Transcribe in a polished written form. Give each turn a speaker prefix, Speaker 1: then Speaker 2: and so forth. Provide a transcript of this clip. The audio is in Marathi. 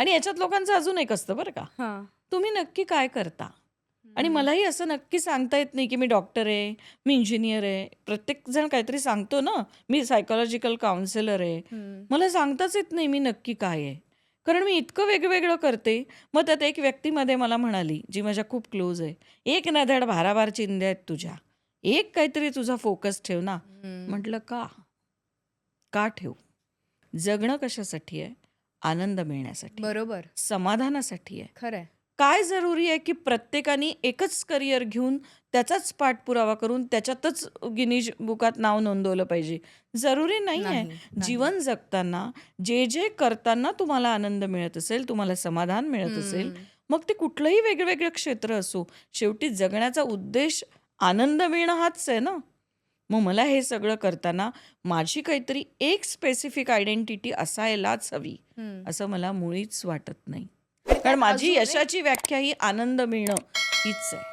Speaker 1: आणि याच्यात लोकांचं अजून एक असतं बरं का,
Speaker 2: हां.
Speaker 1: तुम्ही नक्की काय करता? आणि
Speaker 2: हं.
Speaker 1: मलाही असं नक्की सांगता येत नाही, की मी डॉक्टर आहे, मी इंजिनियर आहे. प्रत्येक जण काहीतरी सांगतो ना, मी सायकॉलॉजिकल काउन्सिलर आहे.
Speaker 2: हं.
Speaker 1: मला सांगताच येत नाही मी नक्की काय आहे. कारण मी इतकं वेगवेगळं करते. मग त्यात एक व्यक्ती मला म्हणाली, जी माझ्या खूप क्लोज आहे, "एक ना धड भाराभर चिंध्या आहेत तुझ्या. एक काहीतरी तुझा फोकस ठेव ना."
Speaker 2: हं.
Speaker 1: म्हटलं, "का? का ठेवू? जगणं कशासाठी आहे? आनंद मिळण्यासाठी आहे.
Speaker 2: बरोबर.
Speaker 1: समाधानासाठी आहे.
Speaker 2: खरंय.
Speaker 1: काय जरुरी आहे, की प्रत्येकाने एकच करियर घेऊन त्याचाच पाठपुरावा करून त्याच्यातच गिनीज बुकात नाव नोंदवलं पाहिजे? जरुरी नाहीये.
Speaker 2: नाही, नाही.
Speaker 1: जीवन जगताना जे करताना तुम्हाला आनंद मिळत असेल, तुम्हाला समाधान मिळत असेल,
Speaker 2: हं.
Speaker 1: मग ते कुठलंही वेगवेगळं क्षेत्र असो, शेवटी जगण्याचा उद्देश आनंद मिळणं हाच आहे ना. मग मला हे सगळं करताना माझी काहीतरी एक स्पेसिफिक आयडेंटिटी असायलाच हवी,
Speaker 2: हं.
Speaker 1: असं मला मुळीच वाटत नाही.
Speaker 2: आणि
Speaker 1: कारण
Speaker 2: त्यात
Speaker 1: माझी
Speaker 2: अजून एक
Speaker 1: यशाची व्याख्या ही आनंद मिळणं हीच आहे.